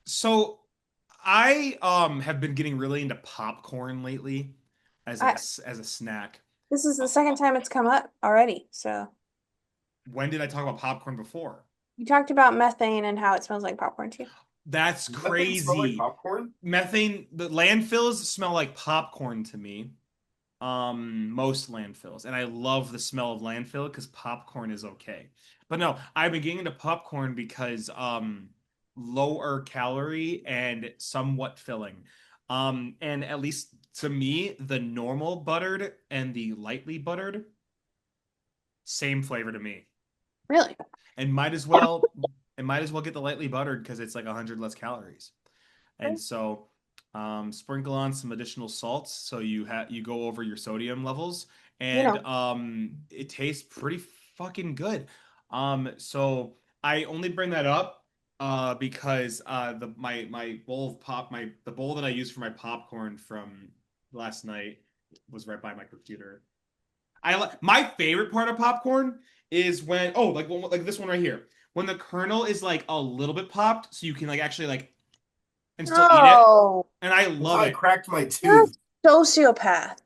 So I have been getting really into popcorn lately as like I, as a snack. this is Uh, the second time it's come up already. So when did I talk about popcorn before? you talked about methane and how it smells like popcorn too. That's Does that thing smell like crazy. popcorn? Methane, the landfills smell like popcorn to me. Most landfills, and I love the smell of landfill because popcorn is okay. But no, I've been getting into popcorn because lower calorie and somewhat filling. And at least to me, the normal buttered and the lightly buttered, same flavor to me. Really? And might as well get the lightly buttered because it's like 100 less calories. And so sprinkle on some additional salts so you go over your sodium levels, You and know, it tastes pretty fucking good. So I only bring that up because my bowl of pop my the bowl that I used for my popcorn from last night was right by my computer. My favorite part of popcorn is when, like this one right here, when the kernel is like a little bit popped so you can like actually like and still eat it. no, And I Well, love I it. cracked my you're a tooth. sociopath.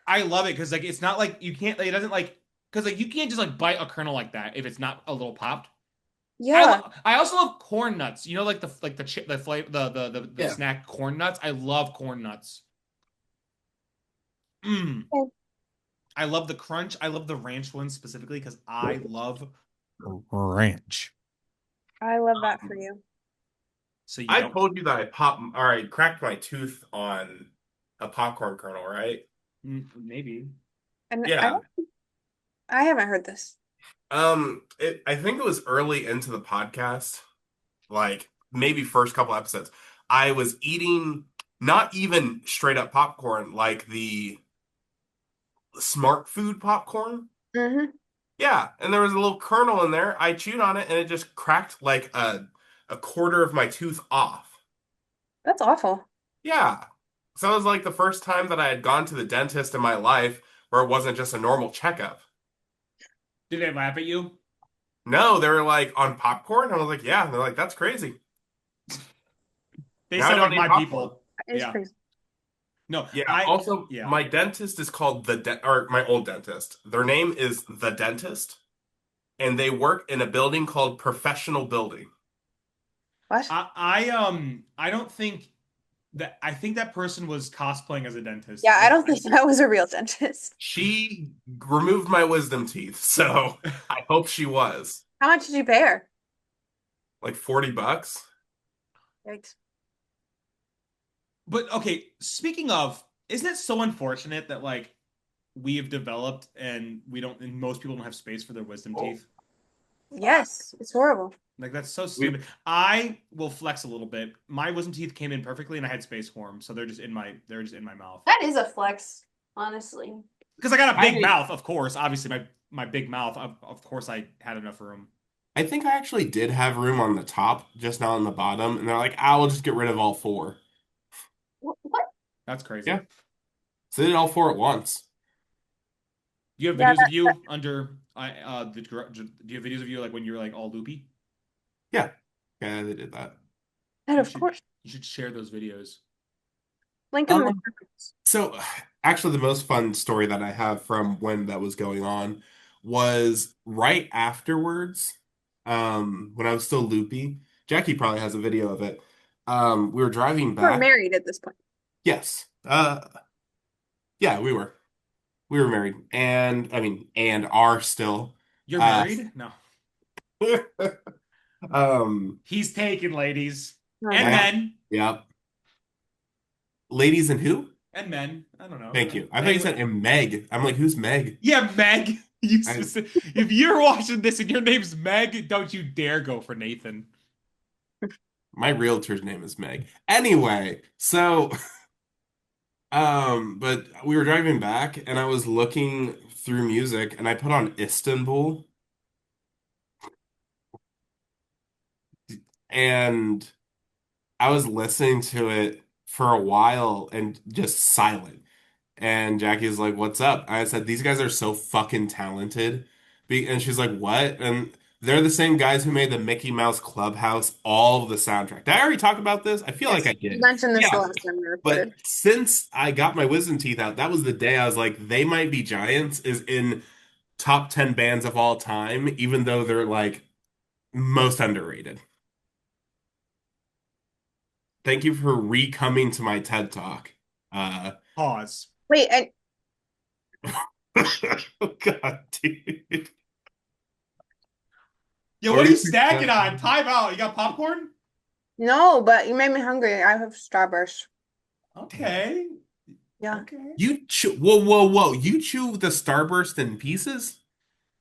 I love it because like it's not like you can't like, it doesn't like because like you can't just like bite a kernel like that if it's not a little popped. Yeah, I also love corn nuts. You know, like the chip the flavor the Yeah. snack corn nuts. I love corn nuts. Mm. okay. I love the crunch. I love the ranch ones specifically because I love ranch. I love that for Um, you. So you I don't. told you that I cracked my tooth on a popcorn kernel, right? Maybe. And Yeah. I haven't heard this. I think it was early into the podcast, like maybe first couple episodes. I was eating not even straight up popcorn, like the smart food popcorn. Hmm. Yeah, and there was a little kernel in there. I chewed on it and it just cracked like a quarter of my tooth off. That's awful. Yeah. So it was like the first time that I had gone to the dentist in my life where it wasn't just a normal checkup. Did they laugh at you? No, they were like on popcorn. I was like, yeah. And they're like, that's crazy. They Now I sound don't like need my popcorn. people. That is Yeah. crazy. No, Yeah. I Also, yeah. my dentist is called or my old dentist. Their name is the dentist, and they work in a building called Professional Building. What? I don't think I think that person was cosplaying as a dentist. Yeah, I don't think that was a real dentist. She removed my wisdom teeth, so I hope she was. How much did you pay her? Like $40. Yikes. But okay, speaking of, isn't it so unfortunate that like we have developed and we don't and most people don't have space for their wisdom Oh, teeth? Yes, it's horrible. Like that's so we stupid. I will flex a little bit. My wisdom teeth came in perfectly and I had space for them, so they're just in my mouth. That is a flex, honestly. Because I got a big I mouth, of course. Obviously, my big mouth. Of course, I had enough room. I think I actually did have room on the top, just not on the bottom, and they're like, "Ah, we'll just get rid of all four." What? That's crazy. Yeah, so they did all four at once. Do you have Yeah, videos of you under do you have videos of you like when you're like all loopy? Yeah, yeah, they did that. that You of should course. you should share those videos. Link them in the Um, comments. so actually, the most fun story that I have from when that was going on was right afterwards. When I was still loopy, Jackie probably has a video of it. We were driving We're back. married at this point. Yes. Yeah, we were married, and I mean, and are still. You're Uh, married? No. um, He's taken, ladies Oh and I, God. men yeah, ladies and who? and men. I don't know. Thank you. I thought you Anyway, said and Meg. I'm like, who's Meg? yeah, Meg. You I, if you're watching this and your name's Meg, don't you dare go for Nathan. my realtor's name is Meg. Anyway, so but we were driving back and I was looking through music and I put on Istanbul and I was listening to it for a while and just silent. And Jackie's like, "What's up?" I said, "These guys are so fucking talented." And she's like, "What?" And they're the same guys who made the Mickey Mouse Clubhouse, all of the soundtrack. Did I already talk about this? I feel like Yes, I you did. mentioned this the Yeah. last time we But recorded. since I got my wisdom teeth out, that was the day I was like, "They Might Be Giants" is in top 10 bands of all time, even though they're like most underrated. Thank you for re-coming to my TED Talk. Uh, Pause. Wait, and oh God, dude. Yo, What what do are you you think? snacking on? Time out. You got popcorn? no, but you made me hungry. I have Starburst. Okay. Yeah. Okay. You chew, whoa, whoa, whoa. You chew the Starburst in pieces?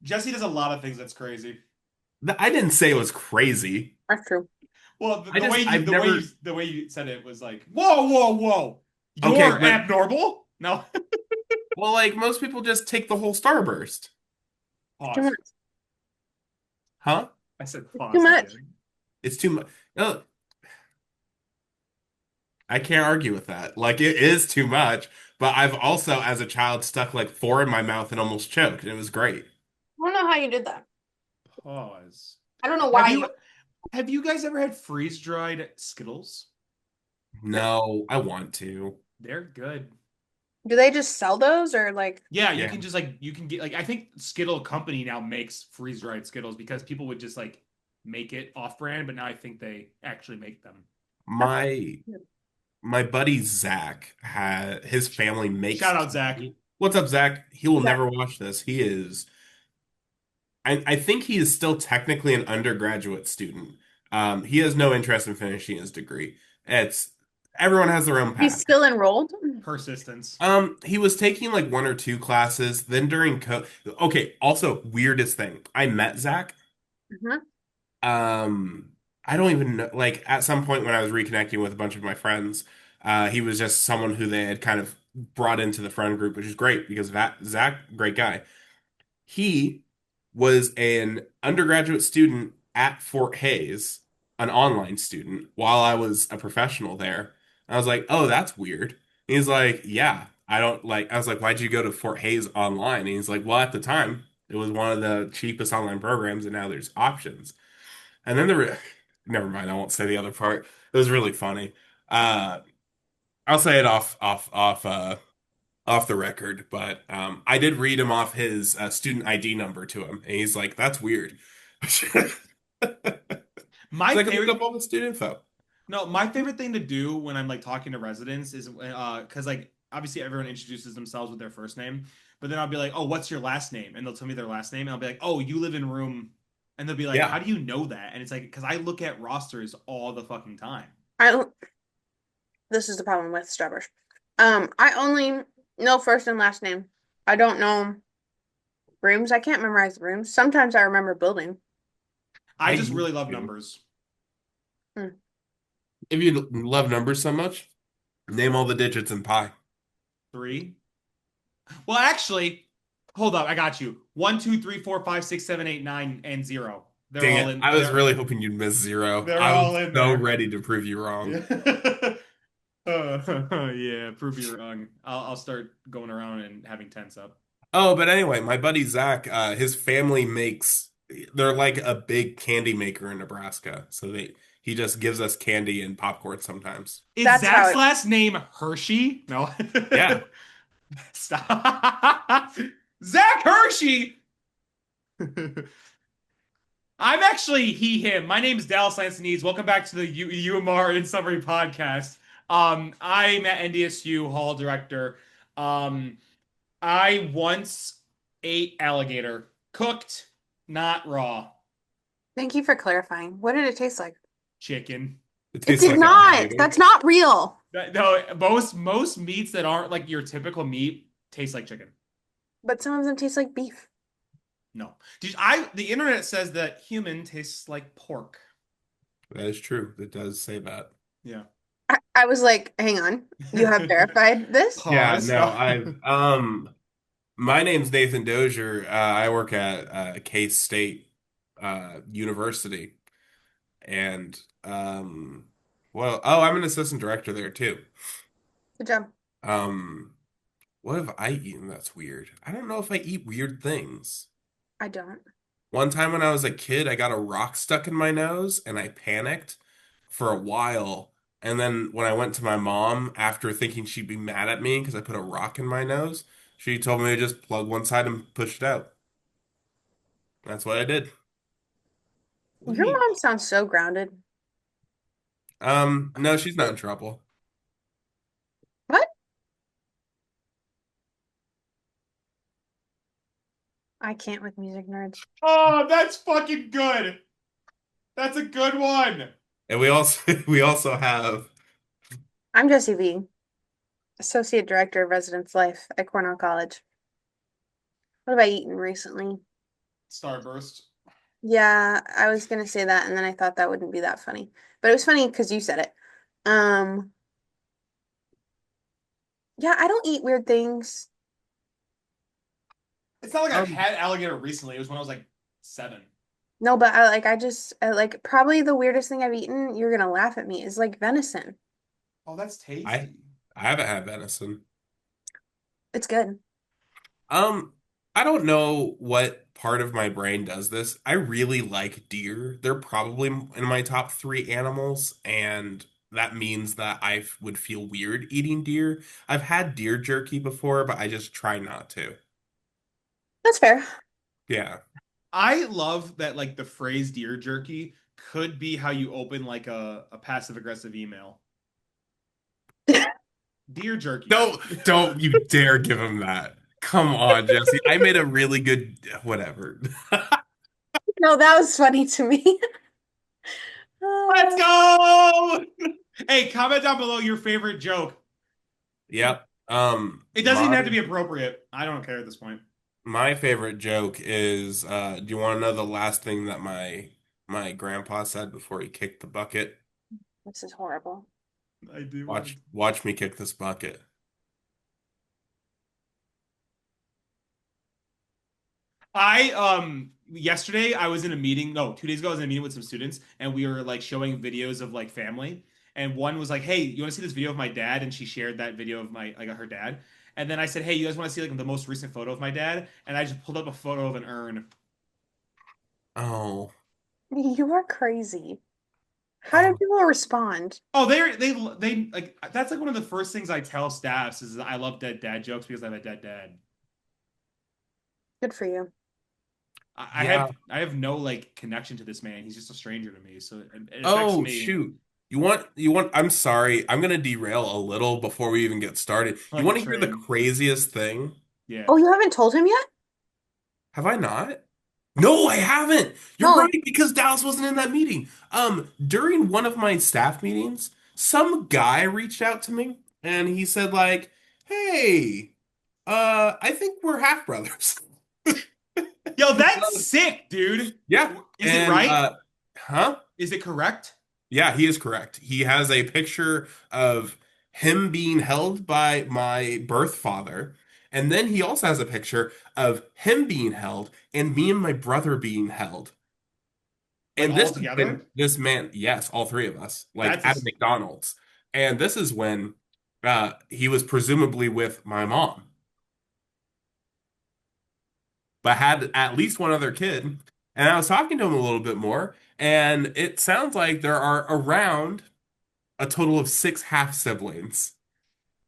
Jesse does a lot of things that's crazy. I didn't say it was crazy. That's true. Well, I've never, the way you said it was like, whoa, whoa, whoa. okay, You're but, abnormal? No. well, like, most people just take the whole Starburst. It's too Pause. much. Huh? I said It's too pause much. again. It's too much. No, I can't argue with that. Like, it is too much, but I've also, as a child, stuck like four in my mouth and almost choked, and it was great. I don't know how you did that. Pause. I don't know Have why you. you have you guys ever had freeze-dried Skittles? No. No, I want to. They're good. Do they just sell those or like? Yeah, you Yeah. can just like you can get like I think Skittle company now makes freeze-dried Skittles because people would just like make it off-brand, but now I think they actually make them. My my buddy Zach had his family makes Shout out Zach. candy. What's up, Zach? He will That never watch this. He is, I think he is still technically an undergraduate student. He has no interest in finishing his degree. It's everyone has their own he's path. still enrolled? Persistence. He was taking like one or two classes. Then during co okay, also weirdest thing. I met Zach. Mhm. Um, I don't even know. Like at some point when I was reconnecting with a bunch of my friends, he was just someone who they had kind of brought into the friend group, which is great because Zach, great guy. He was an undergraduate student at Fort Hayes, an online student, while I was a professional there. I was like, oh, that's weird. And he's like, yeah, I don't like. I was like, why'd you go to Fort Hayes online? And he's like, well, at the time, it was one of the cheapest online programs, and now there's options. And then never mind, I won't say the other part. It was really funny. Uh, I'll say it off the record, but I did read him off his student ID number to him, and he's like, "That's weird." It's My like I looked favorite up all the student info. No, my favorite thing to do when I'm like talking to residents is because like obviously everyone introduces themselves with their first name, but then I'll be like, "Oh, what's your last name?" And they'll tell me their last name, and I'll be like, "Oh, you live in room," and they'll be like, "How Yeah, do you know that?" And it's like because I look at rosters all the fucking time. I don't. This is the problem with Starburst. I only know first and last name. I don't know rooms. I can't memorize rooms. Sometimes I remember building. I I just used really love to. numbers. Hmm. If you love numbers so much, name all the digits in pi. Three. Well, actually, hold up, I got you. One, two, three, four, five, six, seven, eight, nine, and zero. They're Dang all it! in. I was really hoping you'd miss zero. They're I all was in so there. ready to prove you wrong. Yeah. Yeah, prove you wrong. I'll start going around and having tents up. Oh, but anyway, my buddy Zach, his family makes they're like a big candy maker in Nebraska. So he just gives us candy and popcorn sometimes. Is That's how Zach's it. last name Hershey? No. Yeah. Stop. Zach Hershey. I'm actually he, him. My name is Dallas Lansanese. Welcome back to the UMR in Summary podcast. I'm at NDSU Hall Director. Um, I once ate alligator, cooked, not raw. Thank you for clarifying. What did it taste like? Chicken. It It tastes did like not. alligator. That's not real. No, most meats that aren't like your typical meat taste like chicken. But some of them taste like beef. No. The internet says that human tastes like pork. That is true. It does say that. Yeah. I was like, hang on. You have verified this? Yeah, Pause. no, No. I've my name's Nathan Dozier. I work at K-State University and well, oh, I'm an assistant director there too. Good job. Um What have I eaten that's weird? I don't know if I eat weird things. I don't. One time when I was a kid, I got a rock stuck in my nose and I panicked for a while. And then when I went to my mom after thinking she'd be mad at me because I put a rock in my nose, she told me to just plug one side and push it out. That's what I did. What do you Your mean? mom sounds so grounded. No, she's not in trouble. What? I can't with music nerds. Oh, that's fucking good. That's a good one. And we also we also have I'm Jessie V, Associate Director of Residence Life at Cornell College. What have I eaten recently? Starburst. Yeah, I was gonna say that, and then I thought that wouldn't be that funny. But it was funny because you said it. Um, yeah, I don't eat weird things. It's not like I've um had alligator recently. It was when I was like 7. No, but I like probably the weirdest thing I've eaten, you're gonna laugh at me, is like venison. Oh, that's I tasty. I haven't had venison. It's good. Um, I don't know what part of my brain does this. I really like deer. They're probably in my top three animals, and that means that I would feel weird eating deer. I've had deer jerky before, but I just try not to. That's fair. Yeah. I love that like the phrase deer jerky could be how you open like a passive aggressive email. Deer jerky. Don't you dare give him that. Come on, Jesse. I made a really good whatever. No, that was funny to me. Let's Uh, go! Hey, comment down below your favorite joke. Yep. It doesn't even My have to be appropriate. I don't care at this point. my favorite joke is do you want to know the last thing that my grandpa said before he kicked the bucket? this is horrible. I do want. Watch me kick this bucket. I yesterday I was in a meeting, no, 2 days ago I was in a meeting with some students and we were like showing videos of like family. And one was like, "Hey, you want to see this video of my dad?" And she shared that video of my like her dad. And then I said, "Hey, you guys want to see like the most recent photo of my dad?" And I just pulled up a photo of an urn. Oh. You are crazy. How do Oh. people respond? Oh, they like that's like one of the first things I tell staffs is that I love dead dad jokes because I have a dead dad. Good for you. Yeah. I have no like connection to this man. He's just a stranger to me, so it affects Oh, me shoot. You want I'm sorry. I'm gonna derail a little before we even get started. You like a want to hear the train. craziest thing? Yeah. Oh, you haven't told him yet? Have I not? No, I haven't. You're No. right because Dallas wasn't in that meeting. During one of my staff meetings, some guy reached out to me and he said like, "Hey, I think we're half brothers." Yo, that's sick, dude. Yeah. Is it And right? huh? Is it correct? Yeah, he is correct. He has a picture of him being held by my birth father, and then he also has a picture of him being held and me and my brother being held. Like And all this is when together? this man, yes, all three of us, like That's a at a McDonald's. And this is when he was presumably with my mom, but had at least one other kid. And I was talking to him a little bit more, and it sounds like there are around a total of six half siblings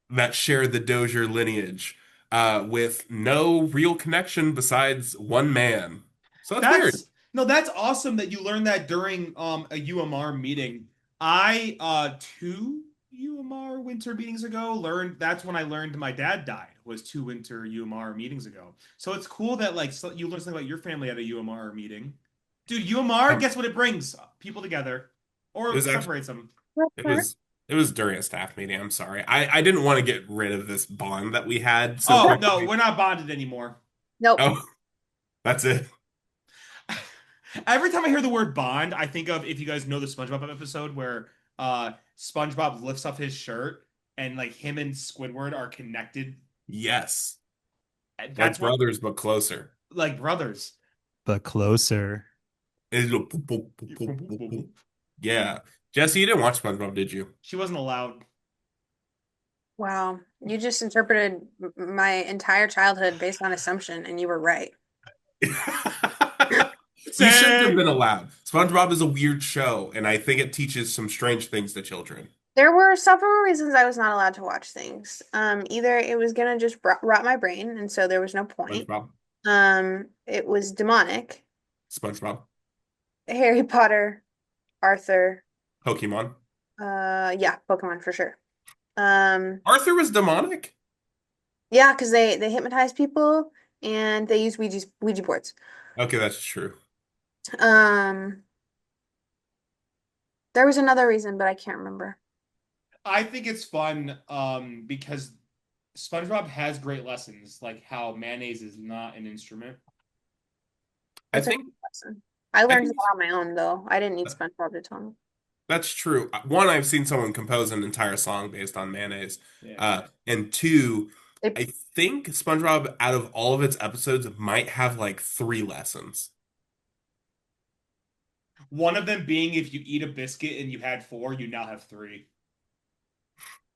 that share the Dozier lineage, with no real connection besides one man. So that's weird. That's no, that's awesome that you learned that during a UMR meeting. I 2 UMR winter meetings ago learned that's when I learned my dad died was 2 winter UMR meetings ago. So it's cool that like so you learned something about your family at a UMR meeting. Dude, UMR, Um, guess what it brings? People together it or was actually separates them. it was it was during a staff meeting. I'm sorry. I didn't want to get rid of this bond that we had so Oh, no, quickly. we're not bonded anymore. Nope. Oh, that's it. Every time I hear the word bond, I think of if you guys know the SpongeBob episode where SpongeBob lifts up his shirt and like him and Squidward are connected. Yes. Like That's what brothers, but closer. like brothers. But closer. It'll boop, boop, boop, boop, boop, boop. Yeah. Jesse, you didn't watch SpongeBob, did you? She wasn't allowed. Wow. You just interpreted my entire childhood based on assumption, and you were right. You shouldn't have Say been allowed. SpongeBob is a weird show, and I think it teaches some strange things to children. There were several reasons I was not allowed to watch things. Either it was gonna just rot my brain, and so there was no point. SpongeBob, It was demonic. SpongeBob, Harry Potter, Arthur, Pokemon. yeah, Pokemon for sure. Um, Arthur was demonic? yeah, because they hypnotize people and they use Ouija boards. Okay, that's true. Um, there was another reason, but I can't remember. I think it's fun because SpongeBob has great lessons, like how mayonnaise is not an instrument. I It's a good think lesson. I I learned think that on my own, though. I didn't need SpongeBob to tell me. that's true. One, I've seen someone compose an entire song based on mayonnaise. Yeah. And two, They, I think SpongeBob, out of all of its episodes, might have like three lessons. One of them being if you eat a biscuit and you had four, you now have three.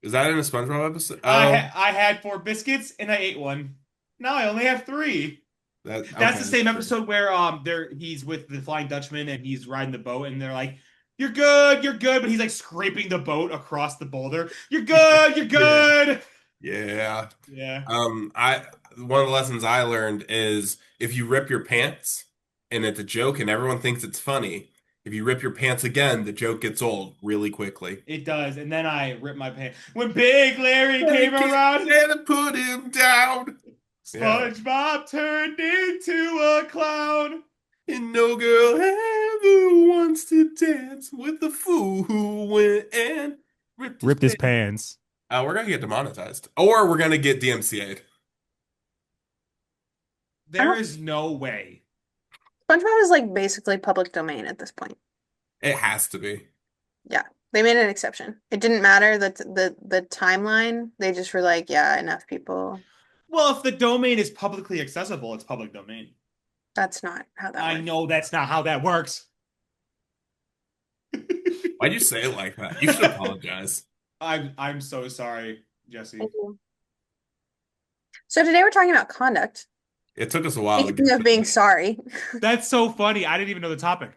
Is that in a SpongeBob episode? Oh, I had four biscuits and I ate one. Now I only have three. that That's okay, the that's same true. episode where he's with the Flying Dutchman and he's riding the boat and they're like, you're good," but he's like scraping the boat across the boulder. You're Yeah, good. yeah. Yeah. I one of the lessons I learned is if you rip your pants and it's a joke and everyone thinks it's funny, if you rip your pants again, the joke gets old really quickly. It does. And then I ripped my pants. When Big Larry Hey, came kid, around, Santa put him down. Yeah. SpongeBob turned into a clown. And no girl ever wants to dance with the fool who went and ripped his Ripped his pants. pants. We're gonna get demonetized, or we're gonna get DMCA'd. I There don't. is no way. SpongeBob is like basically public domain at this point. It has to be. Yeah, they made an exception. It didn't matter that the timeline. They just were like, yeah, enough people. Well, if the domain is publicly accessible, it's public domain. That's not how that I works. know that's not how that works. Why'd you say it like that? You should apologize. I'm so sorry, Jesse. Thank you. So today we're talking about conduct. It took us a while to Speaking get of being there. sorry. That's so funny. I didn't even know the topic.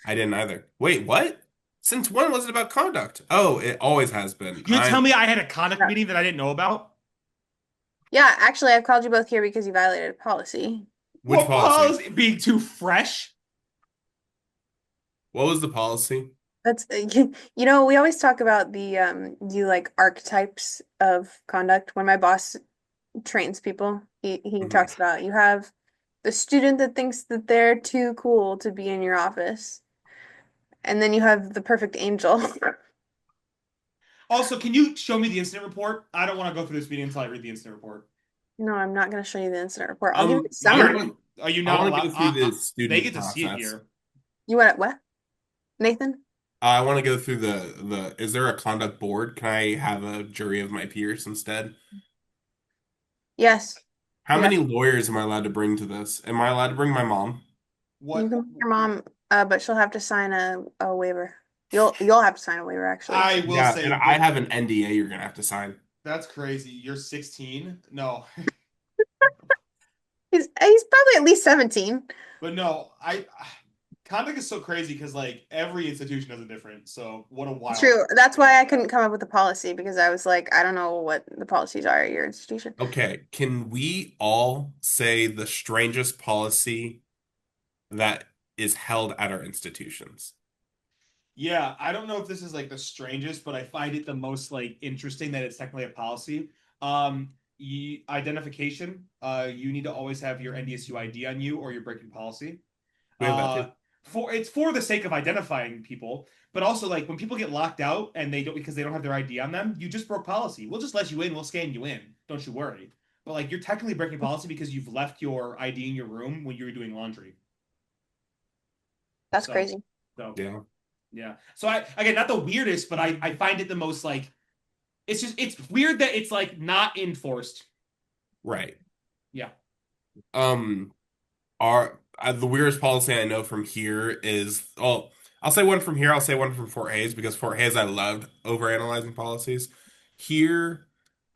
I didn't either. Wait, what? Since when was it about conduct? Oh, it always has been. You tell me I had a conduct meeting that I didn't know about? Yeah, actually, I've called you both here because you violated a policy. Which What policy? policy? Being too fresh? What was the policy? That's we always talk about the like archetypes of conduct. When my boss trains people, he Mhm. talks about you have the student that thinks that they're too cool to be in your office, and then you have the perfect angel. Also, can you show me the incident report? I don't want to go through this meeting until I read the incident report. No, I'm not going to show you the incident report. I'll give you the I summary. want Are you I not want to allowed? go through the They student get to see it process. here. You want it what? Nathan? I want to go through the. Is there a conduct board? Can I have a jury of my peers instead? Yes. How Yeah. many lawyers am I allowed to bring to this? Am I allowed to bring my mom? You What? can bring your mom, but she'll have to sign a waiver. You'll have to sign a waiver actually. I will Yeah, say and I have an NDA you're gonna have to sign. that's crazy. You're 16? No. He's probably at least 17. But no, I conduct is so crazy because like every institution has a different. So what a wild. True. That's why I couldn't come up with a policy because I was like, I don't know what the policies are at your institution. Okay, can we all say the strangest policy that is held at our institutions? Yeah, I don't know if this is like the strangest, but I find it the most like interesting that it's technically a policy. Identification. You need to always have your NDSU ID on you, or you're breaking policy. We have that too. For the sake of identifying people, but also like when people get locked out and they don't because they don't have their ID on them, you just broke policy. We'll just let you in. We'll scan you in. Don't you worry. But like you're technically breaking policy because you've left your ID in your room when you were doing laundry. That's So, crazy. so Yeah. yeah. So I again not the weirdest, but I find it the most like it's weird that it's like not enforced. Right. Yeah. Our the weirdest policy I know from here is I'll say one from here. I'll say one from Fort Hayes because Fort Hayes I loved overanalyzing policies. Here,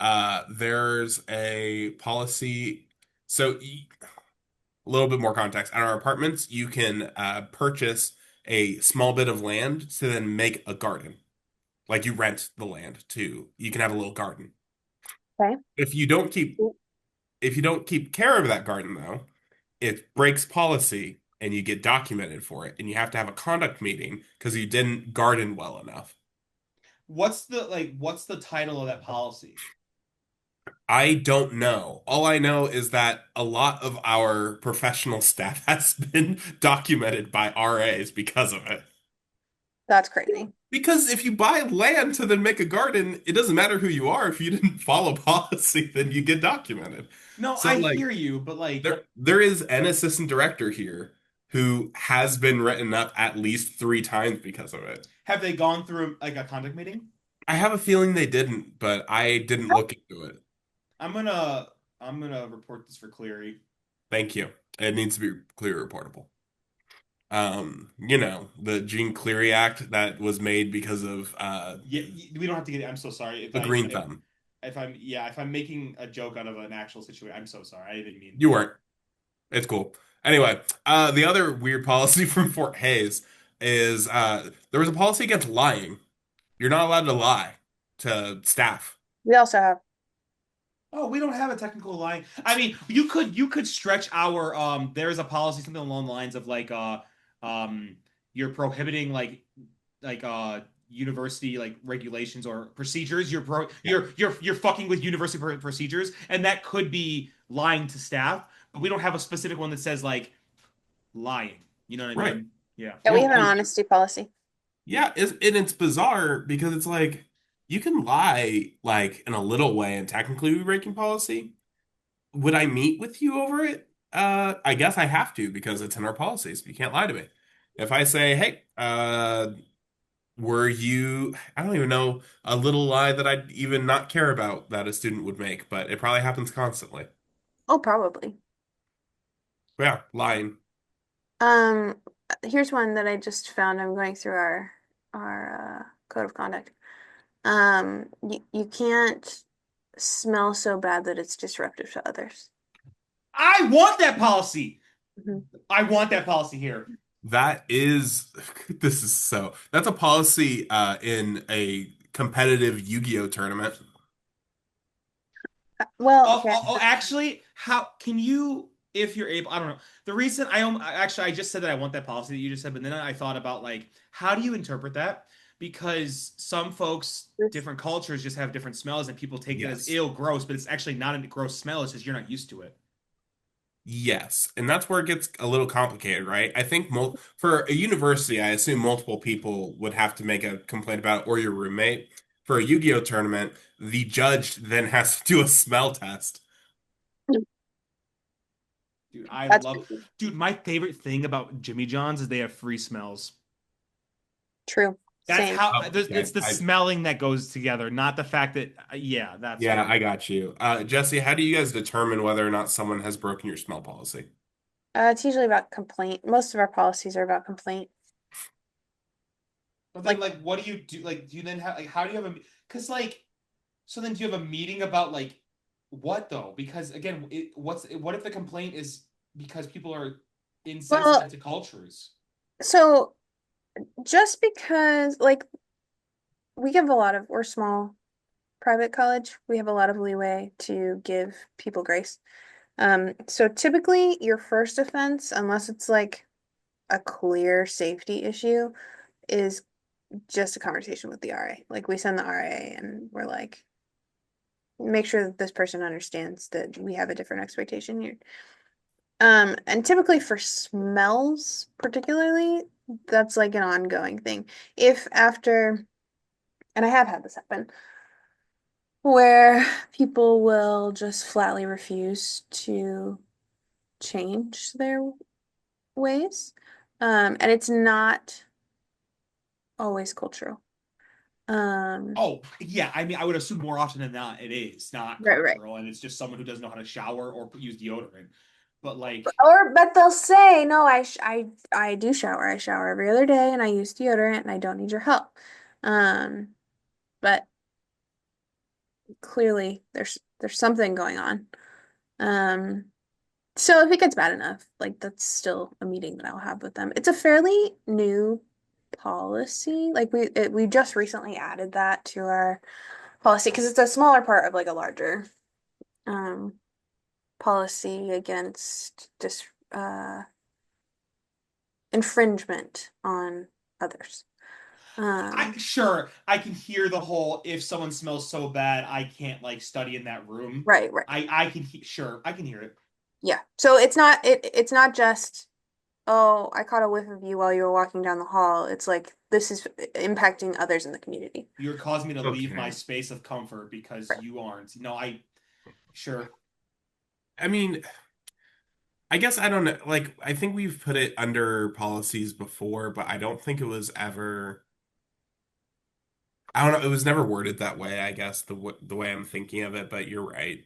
There's a policy. So, a little bit more context. At our apartments, you can purchase a small bit of land to then make a garden. Like you rent the land to, you can have a little garden. Okay. If you don't keep if you don't keep care of that garden though, it breaks policy and you get documented for it and you have to have a conduct meeting because you didn't garden well enough. What's the title of that policy? I don't know. All I know is that a lot of our professional staff has been documented by RAs because of it. That's crazy. Because if you buy land to then make a garden, it doesn't matter who you are. If you didn't follow policy, then you get documented. No, So I like hear you, but like, there is an assistant director here who has been written up at least 3 times because of it. have they gone through like a conduct meeting? I have a feeling they didn't, but I didn't look into it. I'm gonna I'm gonna report this for Cleary. Thank you. It needs to be clear reportable. The Gene Cleary Act that was made because of Yeah, we don't have to get. I'm so sorry the green thumb. if I'm making a joke out of an actual situation. I'm so sorry. I didn't mean. You weren't. It's cool. Anyway, the other weird policy from Fort Hayes is there was a policy against lying. You're not allowed to lie to staff. We also have. Oh, we don't have a technical line. I mean, you could stretch our there's a policy something along the lines of like um you're prohibiting like university like regulations or procedures. Yeah. You're fucking with university procedures and that could be lying to staff, but we don't have a specific one that says like lying. You know what I Right. mean? Yeah. Yeah, we Well, have an honesty policy. yeah, it's bizarre because it's like you can lie like in a little way and technically be breaking policy. Would I meet with you over it? I guess I have to because it's in our policies. You can't lie to me. If I say, "Hey, were you?" I don't even know a little lie that I'd even not care about that a student would make, but it probably happens constantly. Oh, probably. Yeah, lying. Um, Here's one that I just found. I'm going through our code of conduct. You can't smell so bad that it's disruptive to others. I want that policy. Mhm. I want that policy here. That is, that's a policy in a competitive Yu-Gi-Oh tournament. Well, okay. Actually, how can you, if you're able, I don't know. The reason I just said that I want that policy that you just said, but then I thought about like, how do you interpret that? Because some folks, different cultures just have different smells and people take that as Yes. ill, gross, but it's actually not a gross smell. It's just you're not used to it. Yes, and that's where it gets a little complicated, right? I think for a university, I assume multiple people would have to make a complaint about it, or your roommate. For a Yu-Gi-Oh tournament, the judge then has to do a smell test. Dude, I That's love, dude, my favorite thing about Jimmy John's is they have free smells. true. That's Same. how Oh, okay. it's the smelling that goes together, not the fact that yeah, that's Yeah, what. I got you. Jesse, how do you guys determine whether or not someone has broken your smell policy? It's usually about complaint. Most of our policies are about complaint. But then Like, like what do you do? Like do you then have like how do you have a because like so then do you have a meeting about like what though? Because again, what if the complaint is because people are well, insensitive to cultures? so just because, like, we're small private college, we have a lot of leeway to give people grace. So typically your first offense, unless it's like a clear safety issue, is just a conversation with the RA. Like we send the RA and we're like, make sure that this person understands that we have a different expectation here. And typically for smells, particularly, that's like an ongoing thing. If after, and I have had this happen, where people will just flatly refuse to change their ways. And it's not always cultural. Um, Oh, yeah. I mean, I would assume more often than not it is not right. cultural and it's just someone who doesn't know how to shower or use deodorant. But like But they'll say, no, I do shower. I shower every other day and I use deodorant and I don't need your help. Um, but clearly there's something going on. Um, so if it gets bad enough, like that's still a meeting that I'll have with them. It's a fairly new policy. Like we just recently added that to our policy because it's a smaller part of like a larger um policy against dis infringement on others. I Um, sure I can hear the whole if someone smells so bad I can't like study in that room. right, right. I can sure I can hear it. Yeah. So it's not just, oh, I caught a whiff of you while you were walking down the hall. It's like this is impacting others in the community. You're causing me to leave my Okay. space of comfort because Right. you aren't. No, I sure. I mean, I guess I don't know. Like, I think we've put it under policies before, but I don't think it was ever. I don't know. It was never worded that way, I guess, the way I'm thinking of it, but you're right.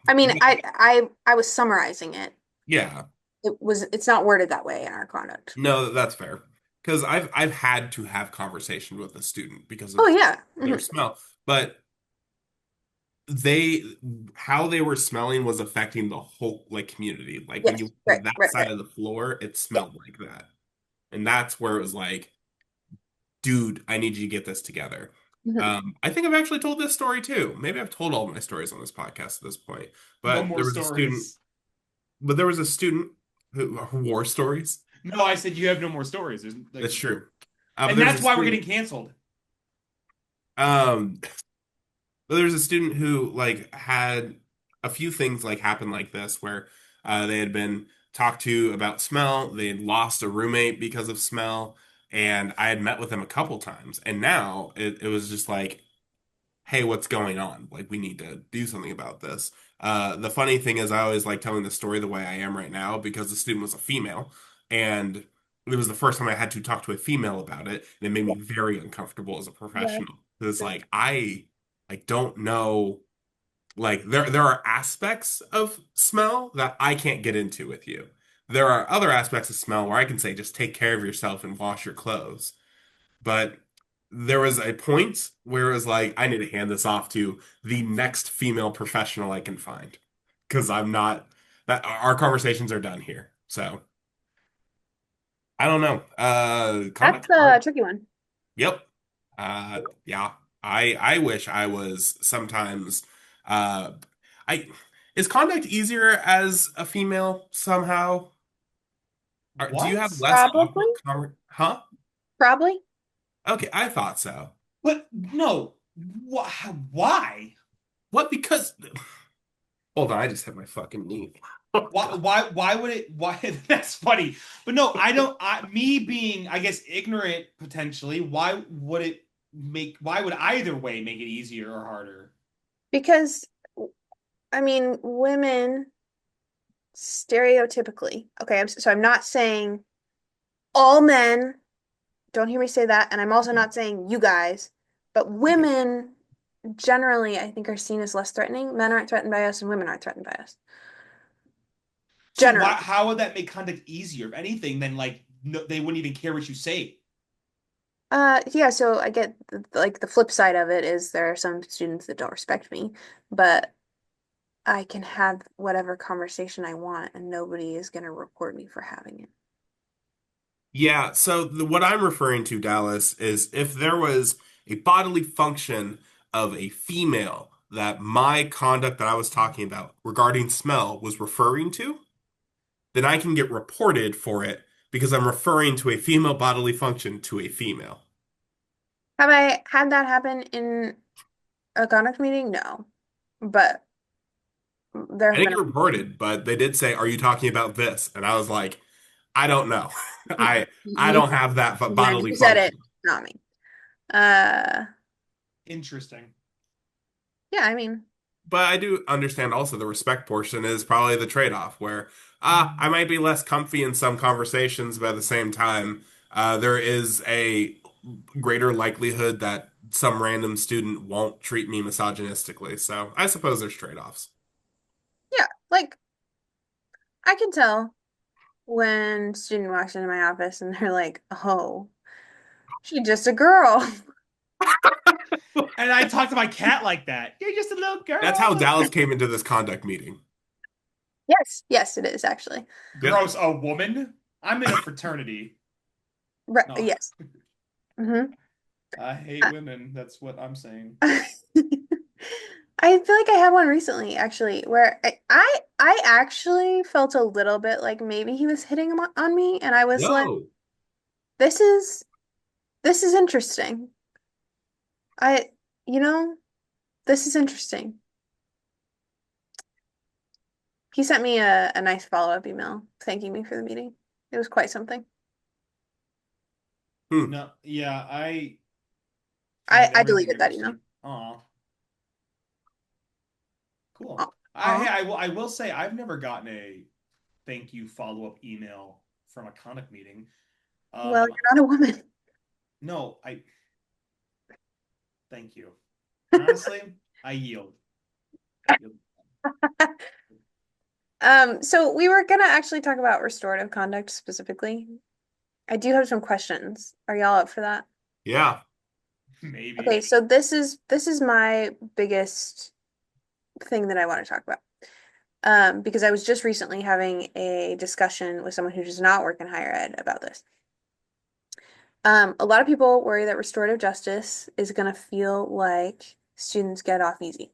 I mean, I was summarizing it. Yeah. It's not worded that way in our conduct. No, that's fair. Because I've had to have conversation with a student because Oh of yeah. their Mhm. smell. But they how they were smelling was affecting the whole like community. Like when you Yes. went Right, to that right, side right. of the floor, it Yeah. smelled like that. And that's where it was like, dude, I need you to get this together. Mhm. I think I've actually told this story too. Maybe I've told all my stories on this podcast at this point. No But more there was a student, stories. but there was a student who war stories. No, I said you have no more stories. There's like That's true. But and there's that's a why we're student. getting canceled. Um, but there's a student who like had a few things like happen like this where they had been talked to about smell. They had lost a roommate because of smell, and I had met with them a couple times, and now it was just like, hey, what's going on? Like, we need to do something about this. The funny thing is, I always like telling the story the way I am right now because the student was a female, and it was the first time I had to talk to a female about it, and it made me very uncomfortable as a Yeah. professional. Because like I don't know, like there are aspects of smell that I can't get into with you. There are other aspects of smell where I can say just take care of yourself and wash your clothes. But there was a point where it was like, I need to hand this off to the next female professional I can find. Because I'm not, that our conversations are done here. So I don't know. That's Conduct a hard. tricky one. Yep. Yeah. I wish I was sometimes, uh, I, is conduct easier as a female somehow? Do you have What? less Probably. awkward huh? Probably. Okay, I thought so. But no. Why? What? Because hold on, I just hit my fucking knee. Oh Why, God. why would it, why, that's funny. But no, I don't, me being, I guess, ignorant potentially, why would it why would either way make it easier or harder? Because I mean, women stereotypically, okay, so I'm not saying all men, don't hear me say that, and I'm also not saying you guys, but women generally, I think, are seen as less threatening. Men aren't threatened by us, and women aren't threatened by us. So why, Generally. how would that make conduct easier? If anything, then like, no, they wouldn't even care what you say. Yeah, so I get like the flip side of it is there are some students that don't respect me, but I can have whatever conversation I want and nobody is going to report me for having it. Yeah, so what I'm referring to, Dallas, is if there was a bodily function of a female that my conduct that I was talking about regarding smell was referring to, then I can get reported for it because I'm referring to a female bodily function to a female. Have I had that happen in a conduct meeting? No. But there I have didn't been get reported, but they did say, "Are you talking about this?" And I was like, "I don't know. I you, don't have that again, bodily you said it, function." not me. Uh, Interesting. yeah, I mean, But I do understand also the respect portion is probably the trade-off where I might be less comfy in some conversations, but at the same time, there is a greater likelihood that some random student won't treat me misogynistically. So I suppose there's trade-offs. yeah, like I can tell when a student walks into my office and they're like, "Oh, she's just a girl." And I talk to my cat like that. You're just a little girl. That's how Dallas came into this conduct meeting. Yes, it is actually. Yep. Gross, a woman? I'm in a fraternity. Right, No, yes. Mm-hmm. I hate women. That's what I'm saying. I feel like I had one recently, actually, where I actually felt a little bit like maybe he was hitting on me, and I was like, No. this is this is interesting. I, you know, this is interesting. He sent me a nice follow-up email thanking me for the meeting. It was quite something. Hmm. No, yeah, I I find I everything deleted that email. interesting. Aw, cool. Aw. Aw. Hey, I will say I've never gotten a thank you follow-up email from a conduct meeting. Well, Um, you're not a woman. no, I thank you. Honestly, I yield. So we were gonna actually talk about restorative conduct specifically. I do have some questions. Are y'all up for that? Yeah. Maybe. Okay, so this is my biggest thing that I want to talk about. Because I was just recently having a discussion with someone who does not work in higher ed about this. A lot of people worry that restorative justice is gonna feel like students get off easy.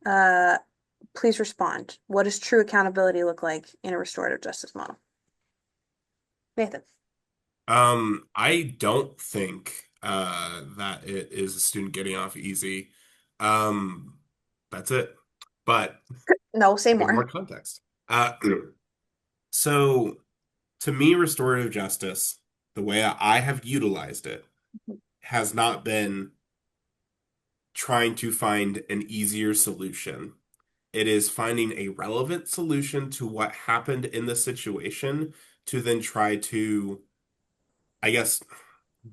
Uh, please respond. What does true accountability look like in a restorative justice model? Nathan. I don't think that it is a student getting off easy. Um, that's it. But No, say give more more. context. Uh, so to me, restorative justice, the way I have utilized it, has not been trying to find an easier solution. It is finding a relevant solution to what happened in the situation to then try to, I guess,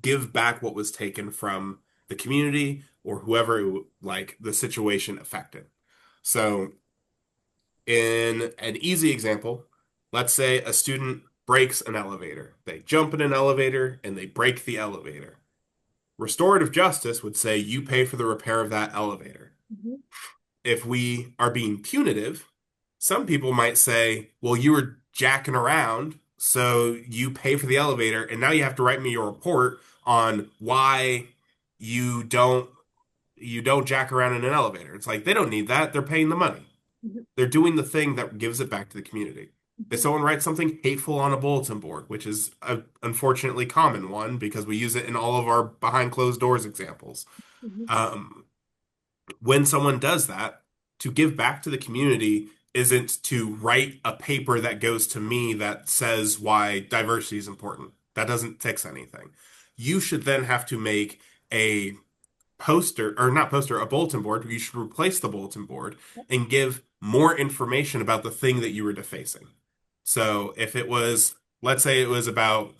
give back what was taken from the community or whoever like the situation affected. So, in an easy example, let's say a student breaks an elevator. They jump in an elevator and they break the elevator. Restorative justice would say you pay for the repair of that elevator. Mhm. If we are being punitive, some people might say, well, you were jacking around, so you pay for the elevator, and now you have to write me your report on why you don't you don't jack around in an elevator. It's like they don't need that. They're paying the money. Mhm. They're doing the thing that gives it back to the community. If Mhm. someone writes something hateful on a bulletin board, which is a unfortunately common one because we use it in all of our behind closed doors examples. Mhm. Um, when someone does that, to give back to the community isn't to write a paper that goes to me that says why diversity is important. That doesn't fix anything. You should then have to make a poster, or not poster, a bulletin board. You should replace the bulletin board and give more information about the thing that you were defacing. So if it was, let's say it was about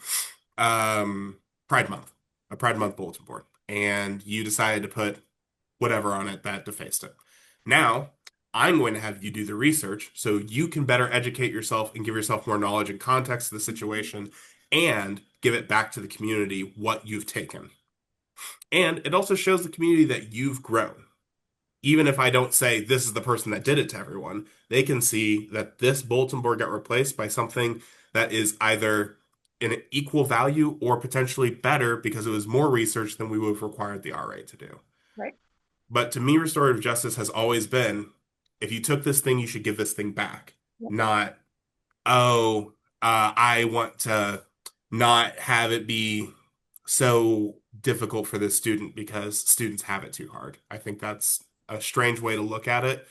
um, Pride Month, a Pride Month bulletin board, and you decided to put whatever on it that defaced it. Now, I'm going to have you do the research so you can better educate yourself and give yourself more knowledge and context to the situation and give it back to the community what you've taken. And it also shows the community that you've grown. Even if I don't say this is the person that did it to everyone, they can see that this bulletin board got replaced by something that is either an equal value or potentially better because it was more research than we would have required the RA to do. Right. But to me, restorative justice has always been if you took this thing, you should give this thing back. Yep. Not, oh, I want to not have it be so difficult for this student because students have it too hard. I think that's a strange way to look at it,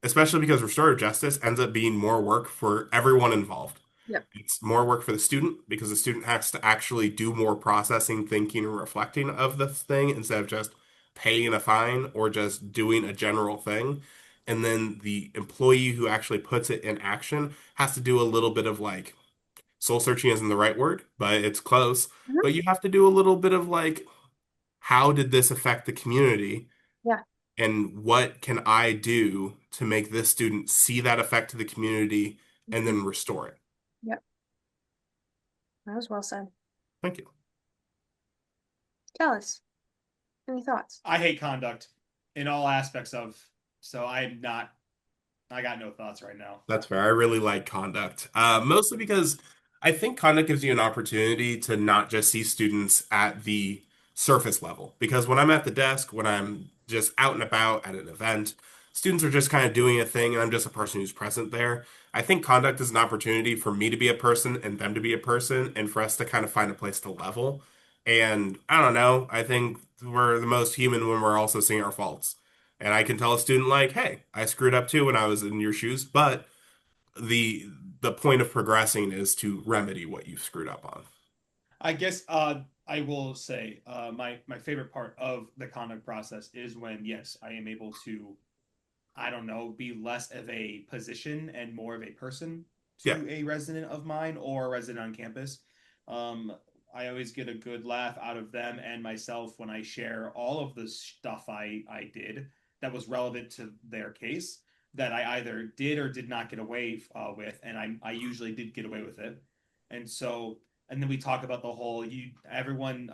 especially because restorative justice ends up being more work for everyone involved. Yep. It's more work for the student because the student has to actually do more processing, thinking, and reflecting of this thing instead of just paying a fine or just doing a general thing. And then the employee who actually puts it in action has to do a little bit of like soul searching isn't the right word, but it's close. Mhm. But you have to do a little bit of like, how did this affect the community? Yeah. And what can I do to make this student see that effect to the community and Mhm. then restore it? Yep. That was well said. Thank you. Dallas. Any thoughts? I hate conduct in all aspects of, so I got no thoughts right now. That's fair. I really like conduct, mostly because I think conduct gives you an opportunity to not just see students at the surface level. Because when I'm at the desk, when I'm just out and about at an event, students are just kind of doing a thing, and I'm just a person who's present there. I think conduct is an opportunity for me to be a person and them to be a person, and for us to kind of find a place to level. And I don't know, I think we're the most human when we're also seeing our faults. And I can tell a student like, "Hey, I screwed up too when I was in your shoes," but the the point of progressing is to remedy what you've screwed up on. I guess I will say my favorite part of the conduct process is when yes, I am able to, I don't know, be less of a position and more of a person Yeah. to a resident of mine or a resident on campus. Um, I always get a good laugh out of them and myself when I share all of the stuff I did that was relevant to their case that I either did or did not get away with, and I usually did get away with it. And so, and then we talk about the whole everyone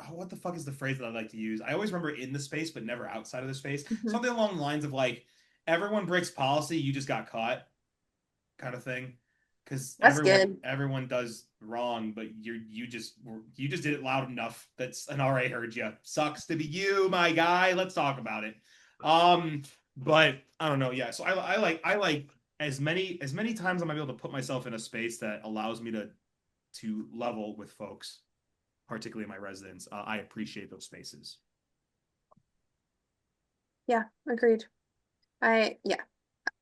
what the fuck is the phrase that I like to use? I always remember in the space but never outside of the space. Mhm. Something along the lines of like everyone breaks policy, you just got caught kind of thing. Because That's good. everyone does wrong, but you just did it loud enough that's an RA heard you. Sucks to be you, my guy. Let's talk about it. Um, but I don't know. Yeah, so I like as many times I'm able to put myself in a space that allows me to level with folks, particularly my residents. I appreciate those spaces. Yeah, agreed. Yeah,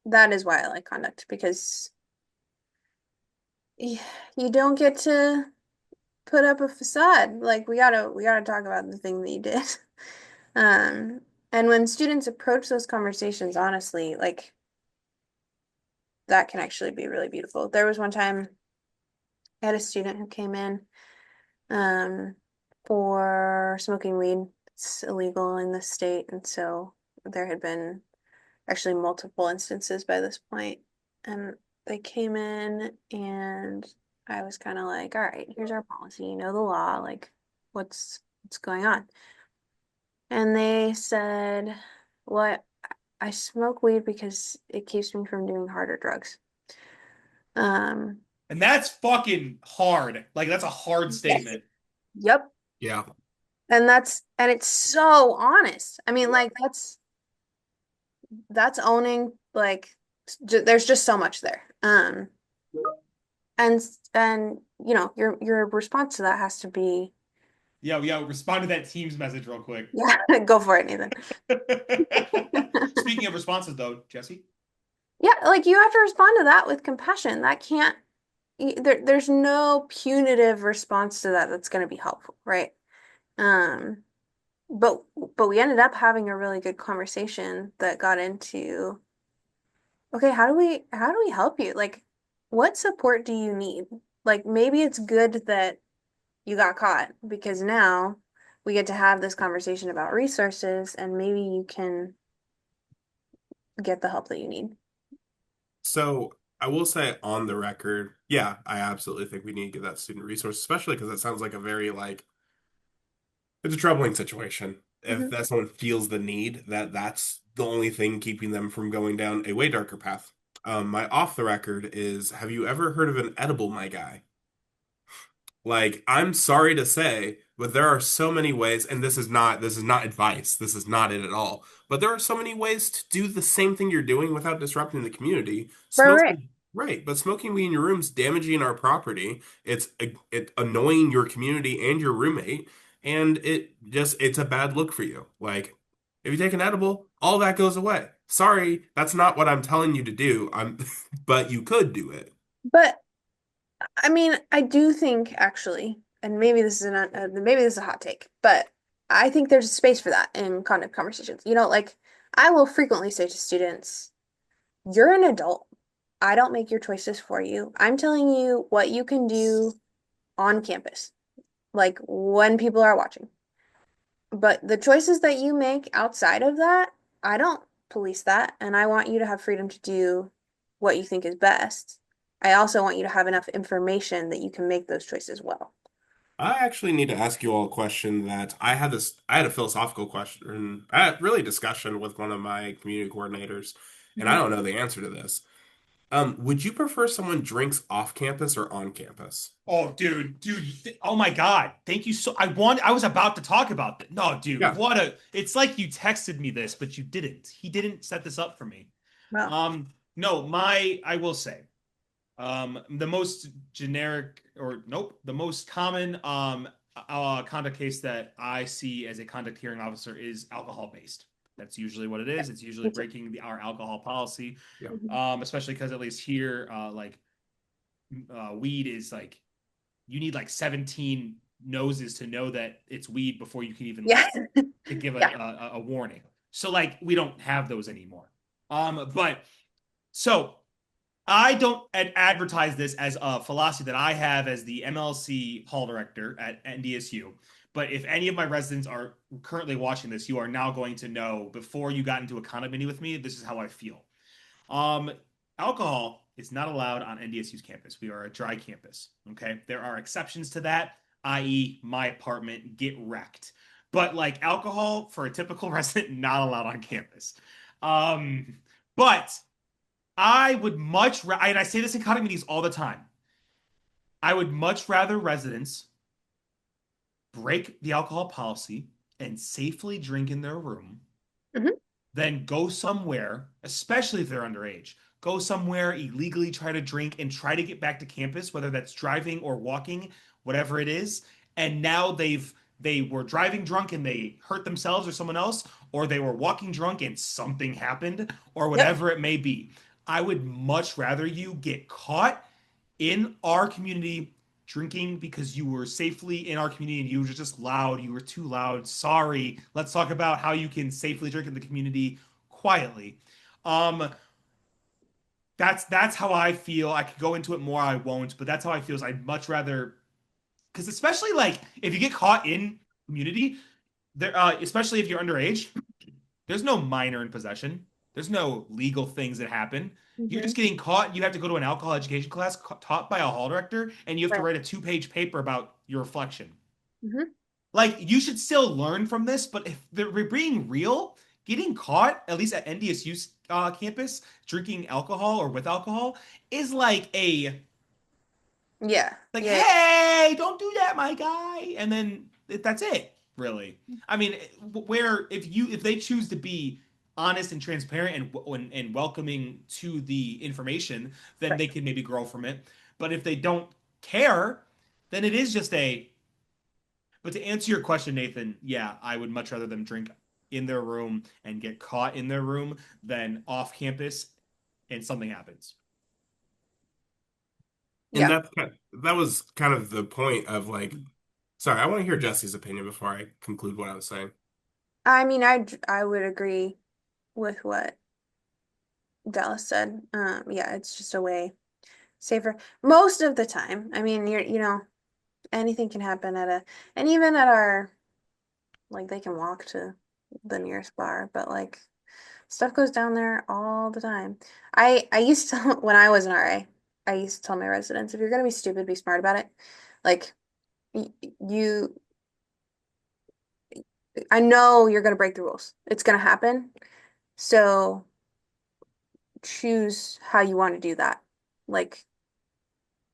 that is why I like conduct because you don't get to put up a facade. Like we gotta talk about the thing that you did. Um, and when students approach those conversations honestly, like that can actually be really beautiful. There was one time I had a student who came in um for smoking weed. It's illegal in the state, and so there had been actually multiple instances by this point. And they came in and I was kind of like, all right, here's our policy, you know the law, like what's going on? And they said, "What? I smoke weed because it keeps me from doing harder drugs." Um, And that's fucking hard. Like that's a hard yes. statement. Yep. Yeah. And it's so honest. I mean, like that's owning like there's just so much there. And you know, your response to that has to be, Yeah, respond to that Teams message real quick. yeah, go for it, Nathan. Speaking of responses, though, Jesse. Yeah, like you have to respond to that with compassion. That can't there's no punitive response to that that's going to be helpful, right? Um, but we ended up having a really good conversation that got into, okay, how do we help you? Like, what support do you need? Like maybe it's good that you got caught because now we get to have this conversation about resources and maybe you can get the help that you need. So I will say on the record, yeah, I absolutely think we need to give that student resource, especially because it sounds like a very like it's a troubling situation. If Mhm. that someone feels the need, that's the only thing keeping them from going down a way darker path. My off the record is, have you ever heard of an edible, my guy? Like, I'm sorry to say, but there are so many ways, and this is not advice. This is not it at all. But there are so many ways to do the same thing you're doing without disrupting the community. Right, right. Smoking, right, but smoking weed in your room is damaging our property. It annoying your community and your roommate, and it's a bad look for you. Like, if you take an edible, all that goes away. Sorry, that's not what I'm telling you to do. But you could do it. But I mean, I do think actually, and maybe this is a hot take, but I think there's a space for that in conduct conversations. You know, like I will frequently say to students, "You're an adult. I don't make your choices for you. I'm telling you what you can do on campus, like when people are watching. But the choices that you make outside of that, I don't police that, and I want you to have freedom to do what you think is best. I also want you to have enough information that you can make those choices well." I actually need to ask you all a question that I had a philosophical question, I had really discussion with one of my community coordinators, and I Mhm. don't know the answer to this. Would you prefer someone drinks off campus or on campus? Oh, dude, oh my God. Thank you I was about to talk about that. No, dude, Yeah. it's like you texted me this, but you didn't. He didn't set this up for me. Well, No, I will say, the most generic or nope, the most common conduct case that I see as a conduct hearing officer is alcohol based. That's usually what it yeah, is. It's usually me too. breaking our alcohol policy, Yeah. Mhm. especially because at least here, weed is like you need like 17 noses to know that it's weed before you can even Yeah, like to give yeah. a warning. So like we don't have those anymore. But so I don't advertise this as a philosophy that I have as the MLC hall director at NDSU. But if any of my residents are currently watching this, you are now going to know before you got into a condominium with me, this is how I feel. Um, Alcohol is not allowed on NDSU's campus. We are a dry campus. Okay. There are exceptions to that, i.e., my apartment, get wrecked. But like alcohol for a typical resident, not allowed on campus. Um, but I would and I say this in cutting meetings all the time. I would much rather residents break the alcohol policy and safely drink in their room Mhm. than go somewhere, especially if they're underage, go somewhere illegally, try to drink and try to get back to campus, whether that's driving or walking, whatever it is. And now they were driving drunk and they hurt themselves or someone else, or they were walking drunk and something happened, or Yep. whatever it may be. I would much rather you get caught in our community drinking because you were safely in our community and you were just loud. You were too loud. Sorry. Let's talk about how you can safely drink in the community quietly. Um, that's how I feel. I could go into it more. I won't, but that's how I feel. Is I'd much rather because especially like if you get caught in community, there, especially if you're underage, there's no minor in possession. There's no legal things that happen. You're Hmm. just getting caught. You have to go to an alcohol education class taught by a hall director, and you have to Right. write a two-page paper about your reflection. Hmm. Like, you should still learn from this, but if they're being real, getting caught, at least at NDSU's campus, drinking alcohol or with alcohol, is Yeah. like, Yeah. hey, don't do that, my guy. And then that's it, really. I mean, where if they choose to be honest and transparent and welcoming to the information, then Right. they can maybe grow from it. But if they don't care, then it is just a. But to answer your question, Nathan, yeah, I would much rather them drink in their room and get caught in their room than off campus and something happens. And Yeah. that was kind of the point of like, sorry, I want to hear Jesse's opinion before I conclude what I was saying. I mean, I would agree with what Dallas said. Yeah, it's just a way safer most of the time. I mean, anything can happen and even at our, like, they can walk to the nearest bar, but like stuff goes down there all the time. I used to when I was an RA, I used to tell my residents, if you're gonna be stupid, be smart about it. Like you, I know you're gonna break the rules. It's gonna happen. So choose how you want to do that. Like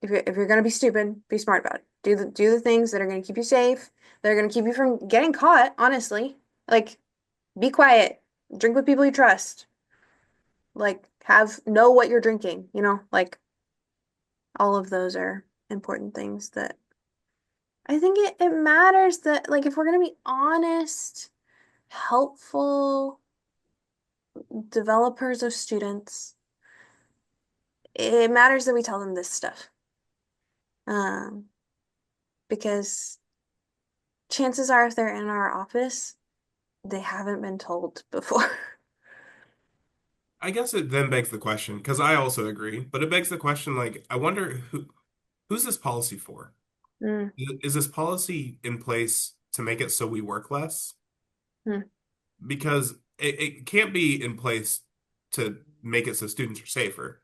if you're gonna be stupid, be smart about it. Do the things that are gonna keep you safe. That are gonna keep you from getting caught, honestly. Like be quiet. Drink with people you trust. Like know what you're drinking, like all of those are important things that I think it matters that, like, if we're gonna be honest, helpful developers of students, it matters that we tell them this stuff. Um, because chances are if they're in our office, they haven't been told before. I guess it then begs the question, because I also agree, but it begs the question, like, I wonder who's this policy for? Mm, Is this policy in place to make it so we work less? mm, Because it can't be in place to make it so students are safer.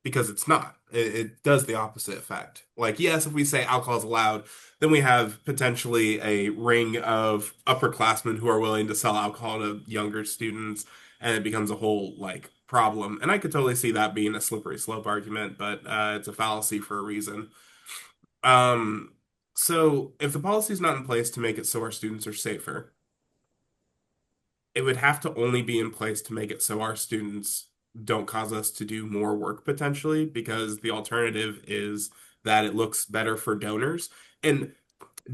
because it's not. It does the opposite effect. Like, yes, if we say alcohol is allowed, then we have potentially a ring of upperclassmen who are willing to sell alcohol to younger students, and it becomes a whole like problem. And I could totally see that being a slippery slope argument, but it's a fallacy for a reason. Um, so if the policy is not in place to make it so our students are safer, it would have to only be in place to make it so our students don't cause us to do more work potentially, because the alternative is that it looks better for donors. And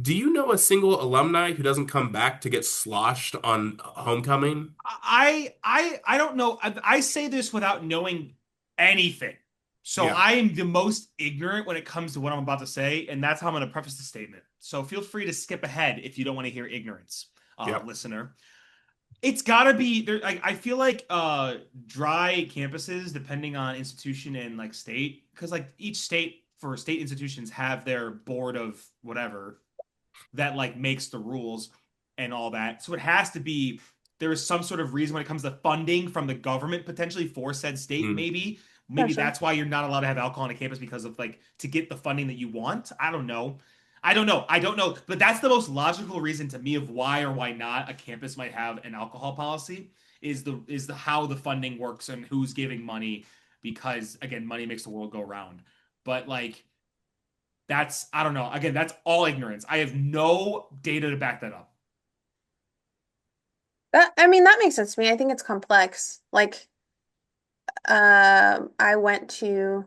do you know a single alumni who doesn't come back to get sloshed on homecoming? I don't know. I say this without knowing anything. So Yeah. I am the most ignorant when it comes to what I'm about to say, and that's how I'm going to preface the statement. So feel free to skip ahead if you don't want to hear ignorance, Yep. listener. It's gotta be there. I feel like dry campuses, depending on institution and like state, because like each state for state institutions have their board of whatever that like makes the rules and all that. So it has to be there is some sort of reason when it comes to funding from the government potentially for said state, Mm. maybe. Maybe Gotcha. that's why you're not allowed to have alcohol on a campus because of like to get the funding that you want. I don't know. I don't know. I don't know. But that's the most logical reason to me of why or why not a campus might have an alcohol policy is the how the funding works and who's giving money because again, money makes the world go round. But like that's I don't know. Again, that's all ignorance. I have no data to back that up. That I mean that makes sense to me. I think it's complex. Like, I went to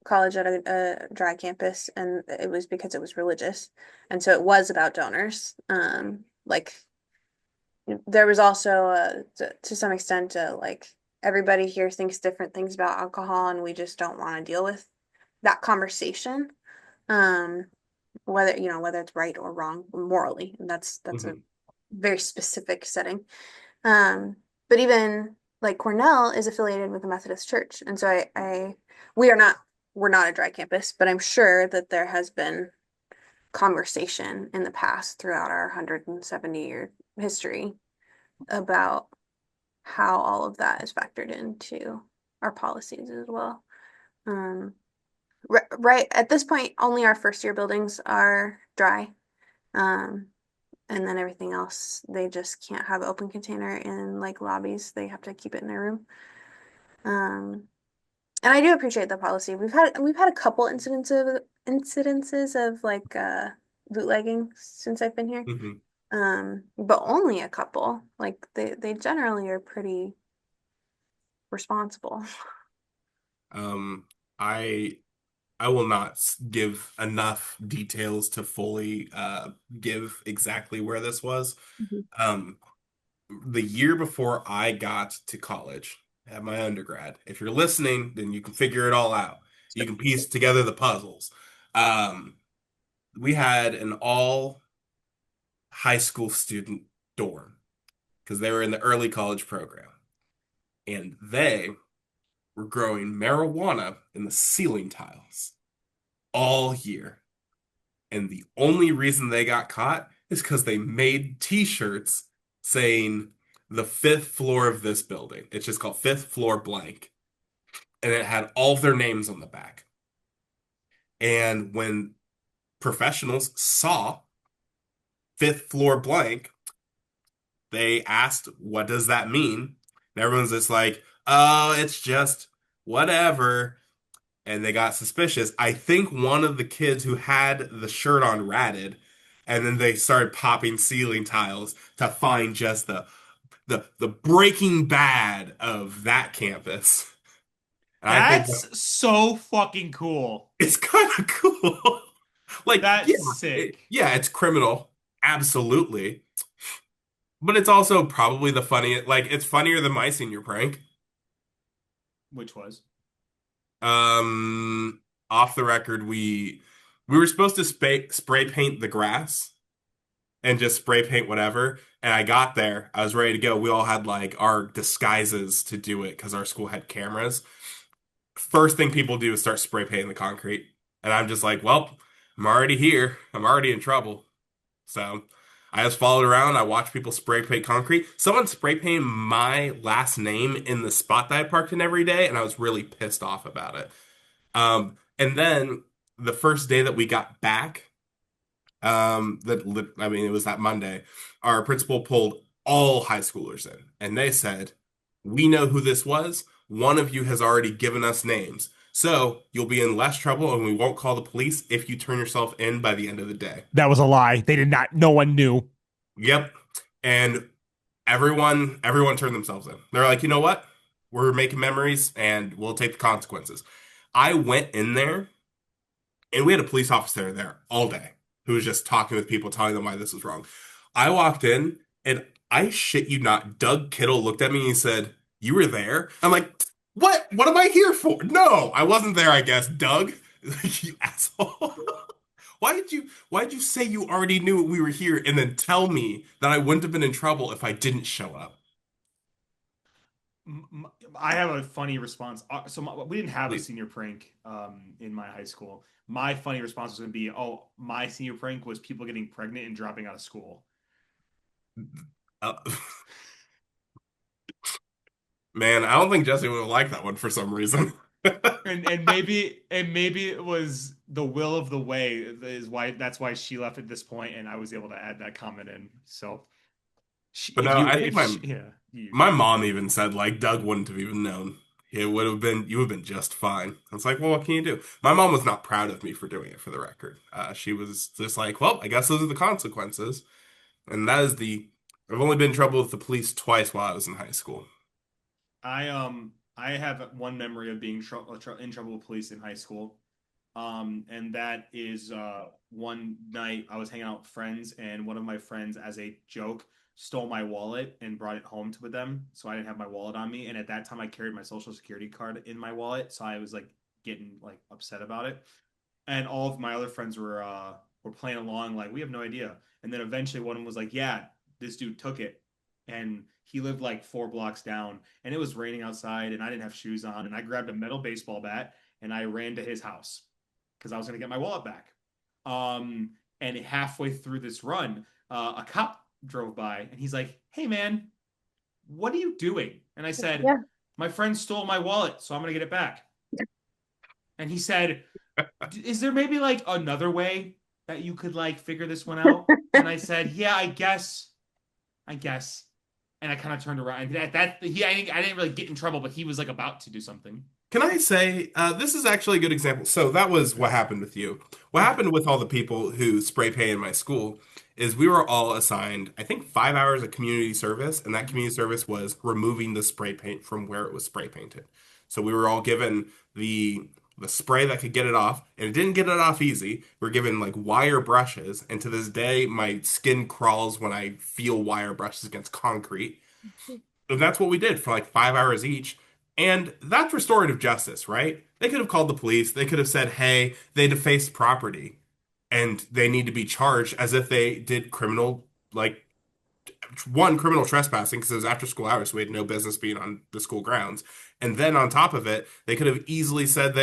college at a dry campus, and it was because it was religious, and so it was about donors. Like there was also to some extent like everybody here thinks different things about alcohol, and we just don't want to deal with that conversation. Um, whether whether it's right or wrong morally, and that's a Mhm. very specific setting. Um, but even like Cornell is affiliated with the Methodist Church, and so I we are not we're not a dry campus, but I'm sure that there has been conversation in the past throughout our 170-year history about how all of that is factored into our policies as well. Um, right at this point, only our first year buildings are dry. Um, and then everything else, they just can't have open container in like lobbies. They have to keep it in their room. Um, and I do appreciate the policy. We've had a couple incidences of like bootlegging since I've been here. Mhm. But only a couple. Like they generally are pretty responsible. Um, I I will not give enough details to fully give exactly where this was. Mhm. Um, the year before I got to college, at my undergrad. If you're listening, then you can figure it all out. You can piece together the puzzles. Um, we had an all high school student dorm because they were in the early college program, and they were growing marijuana in the ceiling tiles all year. And the only reason they got caught is because they made t-shirts saying the fifth floor of this building. It's just called fifth floor blank. And it had all of their names on the back. And when professionals saw fifth floor blank, they asked, what does that mean? And everyone's just like, oh, it's just whatever. And they got suspicious. I think one of the kids who had the shirt on ratted, and then they started popping ceiling tiles to find just the Breaking Bad of that campus. And I think That's so fucking cool. it's kind of cool. Like, That's yeah, sick. yeah, it's criminal, absolutely, but it's also probably the funniest. Like, it's funnier than my senior prank. Which was Um, Off the record, we were supposed to spray paint the grass and just spray paint whatever. And I got there, I was ready to go. We all had like our disguises to do it because our school had cameras. First thing people do is start spray painting the concrete, and I'm just like, well, I'm already here. I'm already in trouble. So I just followed around. I watched people spray paint concrete. Someone spray painted my last name in the spot that I parked in every day, and I was really pissed off about it. And then the first day that we got back, I mean, it was that Monday, our principal pulled all high schoolers in, and they said, "We know who this was. One of you has already given us names. So you'll be in less trouble, and we won't call the police if you turn yourself in by the end of the day." That was a lie. They did not. No one knew. Yep. And everyone turned themselves in. They're like, you know what? We're making memories and we'll take the consequences. I went in there and we had a police officer there all day who was just talking with people, telling them why this was wrong. I walked in and I shit you not, Doug Kittle looked at me and he said, "You were there?" I'm like, "What? What am I here for?" "No, I wasn't there, I guess, Doug." You asshole. Why did you say you already knew we were here and then tell me that I wouldn't have been in trouble if I didn't show up? I have a funny response. We didn't have a Please. senior prank in my high school. My funny response was going to be, "Oh, my senior prank was people getting pregnant and dropping out of school." Uh, man, I don't think Jesse would have liked that one for some reason. And maybe it was the will of the way is why that's why she left at this point, and I was able to add that comment in. So But if no, you I think if my she, yeah you my mom even said like Doug wouldn't have even known. It would have been you would have been just fine. I was like, well, what can you do? My mom was not proud of me for doing it, for the record. She was just like, well, I guess those are the consequences. And that is the I've only been in trouble with the police twice while I was in high school. I have one memory of being in trouble with police in high school. And that is one night I was hanging out with friends, and one of my friends, as a joke, stole my wallet and brought it home to with them. So I didn't have my wallet on me, and at that time I carried my social security card in my wallet, so I was like getting like upset about it. And all of my other friends were playing along like we have no idea. And then eventually one of them was like, "Yeah, this dude took it." And he lived like 4 blocks down, and it was raining outside, and I didn't have shoes on, and I grabbed a metal baseball bat and I ran to his house because I was going to get my wallet back. And halfway through this run, a cop drove by and he's like, "Hey, man, what are you doing?" And I said, Yeah. "My friend stole my wallet, so I'm going to get it back." And he said, "Is there maybe like another way that you could like figure this one out?" And I said, "Yeah, I guess." And I kind of turned around. And I didn't really get in trouble, but he was like about to do something. Can I say, this is actually a good example. So that was what happened with you. What Okay. happened with all the people who spray paint in my school is we were all assigned, I think, 5 hours of community service, and that community service was removing the spray paint from where it was spray painted. So we were all given the spray that could get it off, and it didn't get it off easy. We are given like wire brushes, and to this day, my skin crawls when I feel wire brushes against concrete. And that's what we did for like 5 hours each. And that's restorative justice, right? They could have called the police. They could have said, hey, they defaced property and they need to be charged as if they did criminal, like one, criminal trespassing because it was after school hours. So we had no business being on the school grounds. And then on top of it, they could have easily said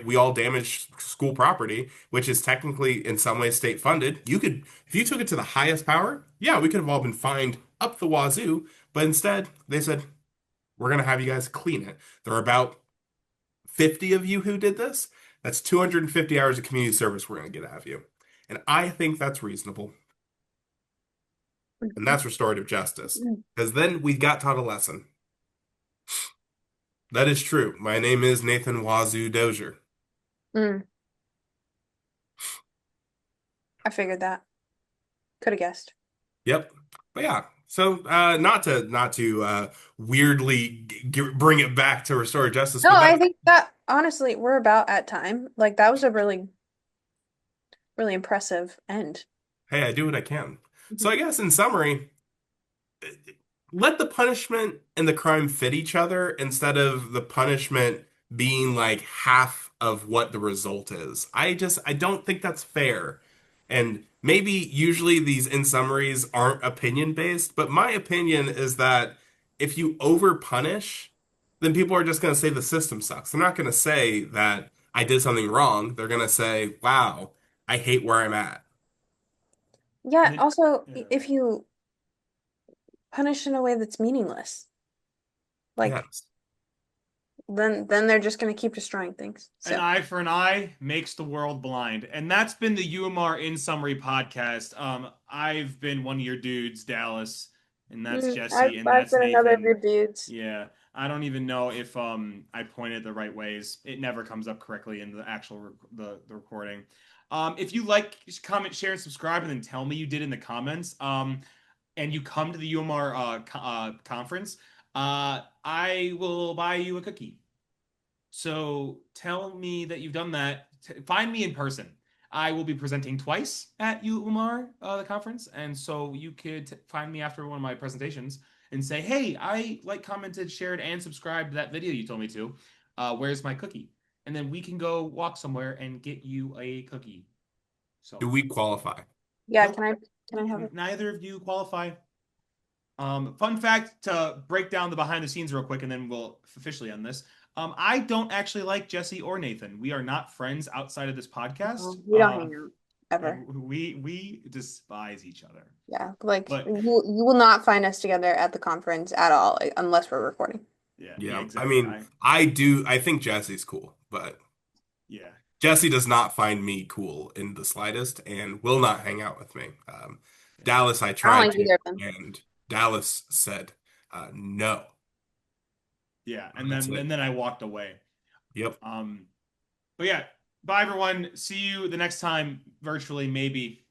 we all damaged school property, which is technically in some ways state funded. If you took it to the highest power, yeah, we could have all been fined up the wazoo. But instead, they said, we're going to have you guys clean it. There are about 50 of you who did this. That's 250 hours of community service we're going to get out of you. And I think that's reasonable. And that's restorative justice. Because then we got taught a lesson. That is true. My name is Nathan Wazoo Dozier. Mm, I figured that. Could have guessed. Yep. But yeah. So not to weirdly bring it back to restorative justice, No, but I that think that honestly, we're about at time. Like that was a really, really impressive end. hey, I do what I can. So Mhm. I guess in summary, let the punishment and the crime fit each other instead of the punishment being like half of what the result is. I don't think that's fair. And maybe usually these in summaries aren't opinion based, but my opinion is that if you over punish, then people are just going to say the system sucks. They're not going to say that I did something wrong. They're going to say, "Wow, I hate where I'm at." Yeah, And also yeah. if you punish in a way that's meaningless, like Yes. then they're just gonna keep destroying things. An So eye for an eye makes the world blind. And that's been the UMR in summary podcast. I've been one of your dudes, Dallas, and that's Jesse, and I've that's been another of Nathan. your dudes. Yeah. I don't even know if I pointed the right ways. It never comes up correctly in the actual the recording. If you like, just comment, share, and subscribe, and then tell me you did in the comments. And you come to the UMR conference, I will buy you a cookie. So tell me that you've done that. Find me in person. I will be presenting twice at UMR, the conference, and so you could find me after one of my presentations and say, "Hey, I like, commented, shared, and subscribed to that video you told me to. Where's my cookie?" And then we can go walk somewhere and get you a cookie. Do So, we qualify? Yeah, nope, can I have it? neither of you qualify. Fun fact to break down the behind the scenes real quick, and then we'll officially end this. I don't actually like Jesse or Nathan. We are not friends outside of this podcast. We don't hang out ever. We despise each other. Yeah, like But you will not find us together at the conference at all, like, unless we're recording. yeah, Yeah. I exactly. mean, I think Jesse's cool, but Yeah, Jesse does not find me cool in the slightest and will not hang out with me. yeah, Dallas, I I don't tried like to, either of them. and Dallas said no. yeah. That's it. And then I walked away. Yep. But yeah, bye everyone. See you the next time virtually, maybe.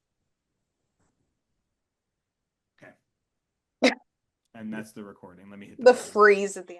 Okay. And that's the recording. Let me hit the The button. freeze at the end.